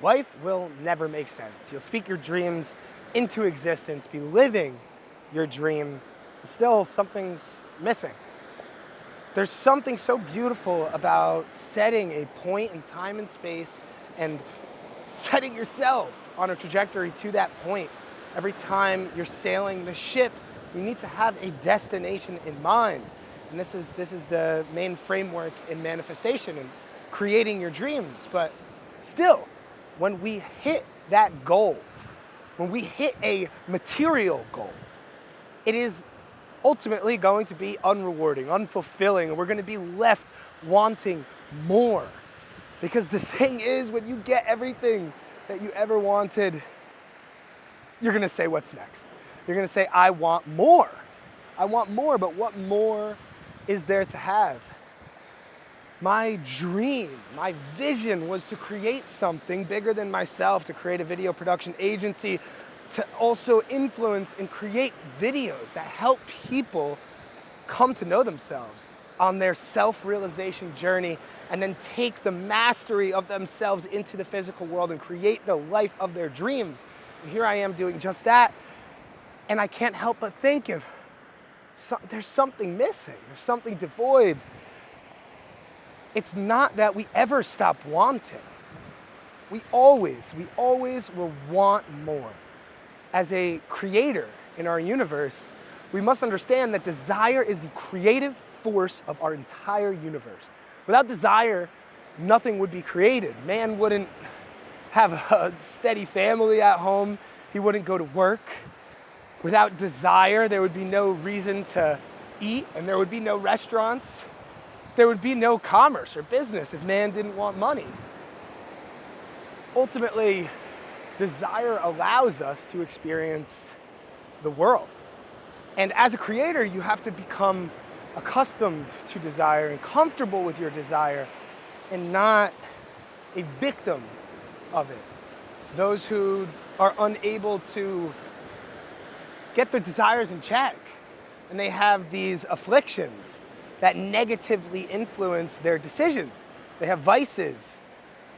life will never make sense. You'll speak your dreams into existence, be living your dream, and still something's missing. There's something so beautiful about setting a point in time and space and setting yourself on a trajectory to that point. Every time you're sailing the ship, you need to have a destination in mind. And this is the main framework in manifestation and creating your dreams. But still, when we hit that goal, when we hit a material goal, it is ultimately going to be unrewarding, unfulfilling, and we're going to be left wanting more. Because the thing is, when you get everything that you ever wanted, you're going to say, what's next? You're going to say, I want more. I want more, but what more is there to have? My dream, my vision was to create something bigger than myself, to create a video production agency, to also influence and create videos that help people come to know themselves on their self-realization journey and then take the mastery of themselves into the physical world and create the life of their dreams. And here I am doing just that, and I can't help but think of, there's something missing, there's something devoid. It's not that we ever stop wanting. We always will want more. As a creator in our universe, we must understand that desire is the creative force of our entire universe. Without desire, nothing would be created. Man wouldn't have a steady family at home. He wouldn't go to work. Without desire, there would be no reason to eat, and there would be no restaurants. There would be no commerce or business if man didn't want money. Ultimately, desire allows us to experience the world. And as a creator, you have to become accustomed to desire and comfortable with your desire and not a victim of it. Those who are unable to get their desires in check and they have these afflictions that negatively influence their decisions. They have vices,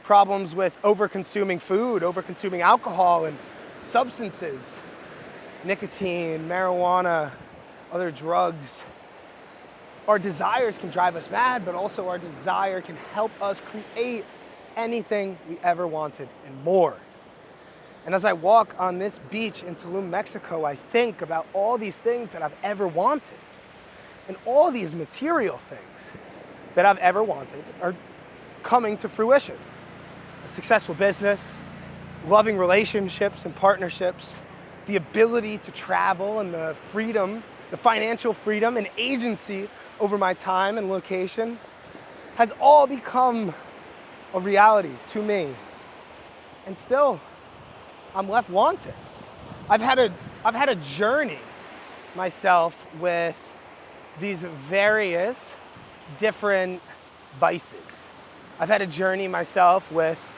problems with over-consuming food, over-consuming alcohol and substances, nicotine, marijuana, other drugs. Our desires can drive us mad, but also our desire can help us create anything we ever wanted and more. And as I walk on this beach in Tulum, Mexico, I think about all these things that I've ever wanted. And all these material things that I've ever wanted are coming to fruition. A successful business, loving relationships and partnerships, the ability to travel and the freedom, the financial freedom and agency over my time and location has all become a reality to me. And still, I'm left wanting. I've had a journey myself with these various different vices. I've had a journey myself with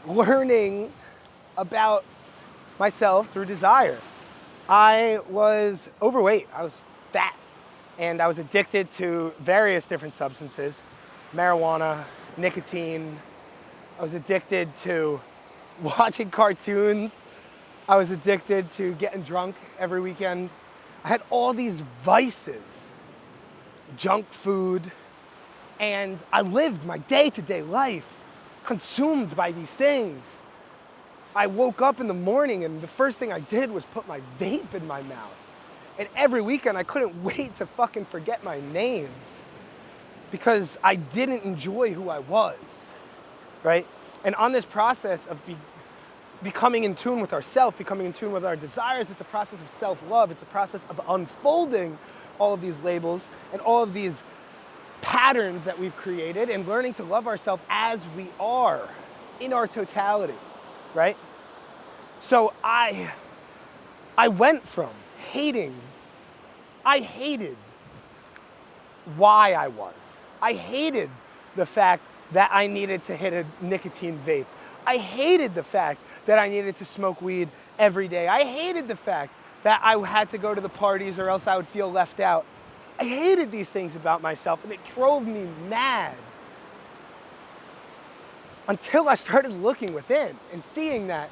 learning about myself through desire. I was overweight, I was fat, and I was addicted to various different substances, marijuana, nicotine. I was addicted to watching cartoons. I was addicted to getting drunk every weekend. I had all these vices, junk food, and I lived my day-to-day life consumed by these things. I woke up in the morning and the first thing I did was put my vape in my mouth. And every weekend I couldn't wait to fucking forget my name because I didn't enjoy who I was, right? And on this process of becoming in tune with ourselves, becoming in tune with our desires, it's a process of self-love. It's a process of unfolding all of these labels and all of these patterns that we've created and learning to love ourselves as we are in our totality, right? So I went from I hated why I was. I hated the fact that I needed to hit a nicotine vape. I hated the fact that I needed to smoke weed every day. I hated the fact that I had to go to the parties or else I would feel left out. I hated these things about myself and it drove me mad. until I started looking within and seeing that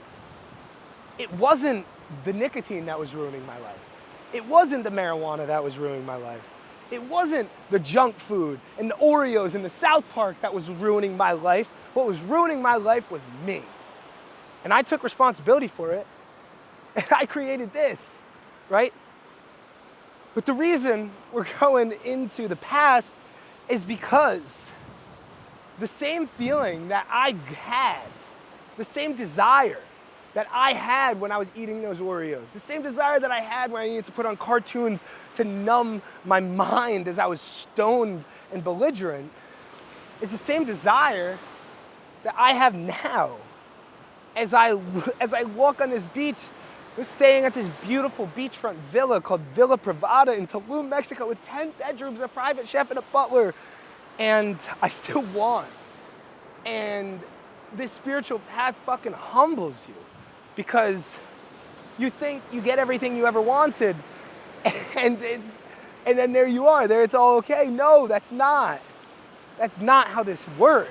it wasn't the nicotine that was ruining my life. It wasn't the marijuana that was ruining my life. It wasn't the junk food and the Oreos and the South Park that was ruining my life. What was ruining my life was me. And I took responsibility for it. And I created this, right? But the reason we're going into the past is because the same feeling that I had, the same desire that I had when I was eating those Oreos, the same desire that I had when I needed to put on cartoons to numb my mind as I was stoned and belligerent, is the same desire that I have now as I walk on this beach. We're staying at this beautiful beachfront villa called Villa Privada in Tulum, Mexico, with 10 bedrooms, a private chef, and a butler. And I still want. And this spiritual path fucking humbles you because you think you get everything you ever wanted, and then there you are, there it's all okay. No, that's not how this works.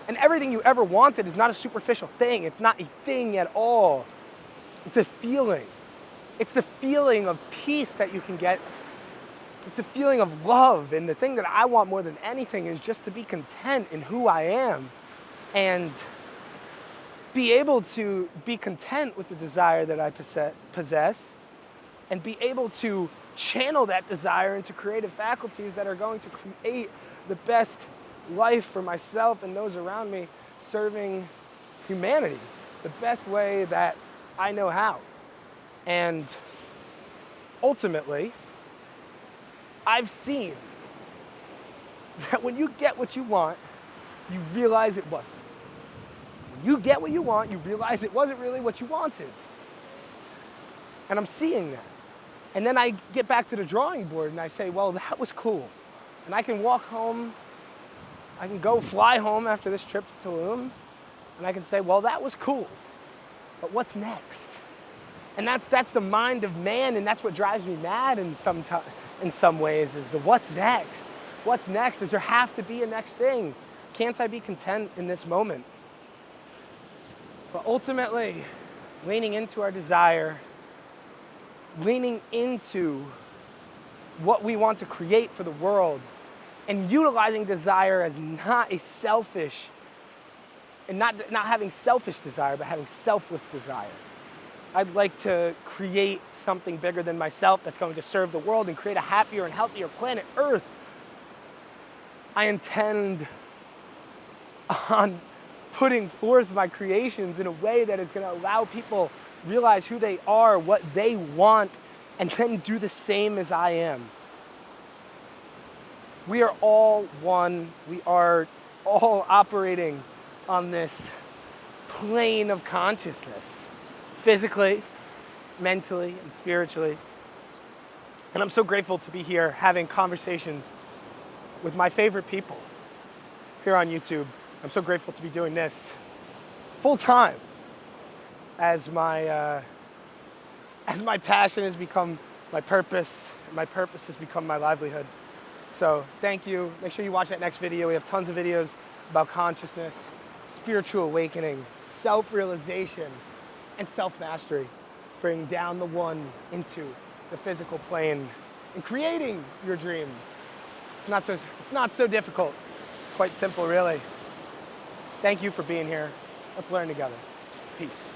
And everything you ever wanted is not a superficial thing. It's not a thing at all. It's a feeling. It's the feeling of peace that you can get. It's a feeling of love. And the thing that I want more than anything is just to be content in who I am and be able to be content with the desire that I possess and be able to channel that desire into creative faculties that are going to create the best life for myself and those around me, serving humanity the best way that I know how. And ultimately, I've seen that when you get what you want, you realize it wasn't. When you get what you want, you realize it wasn't really what you wanted. And I'm seeing that. And then I get back to the drawing board and I say, well, that was cool. And I can walk home, I can go fly home after this trip to Tulum, and I can say, well, that was cool. But what's next? And that's the mind of man, and that's what drives me mad in some ways, is the what's next? What's next? Does there have to be a next thing? Can't I be content in this moment? But ultimately, leaning into our desire, leaning into what we want to create for the world, and utilizing desire as not a selfish, and not having selfish desire, but having selfless desire. I'd like to create something bigger than myself that's going to serve the world and create a happier and healthier planet Earth. I intend on putting forth my creations in a way that is going to allow people realize who they are, what they want, and then do the same as I am. We are all one. We are all operating on this plane of consciousness, physically, mentally, and spiritually. And I'm so grateful to be here having conversations with my favorite people here on YouTube. I'm so grateful to be doing this full time as my passion has become my purpose, and my purpose has become my livelihood. So thank you. Make sure you watch that next video. We have tons of videos about consciousness, spiritual awakening, self-realization, and self-mastery. Bring down the one into the physical plane and creating your dreams. It's not so difficult. It's quite simple, really. Thank you for being here. Let's learn together. Peace.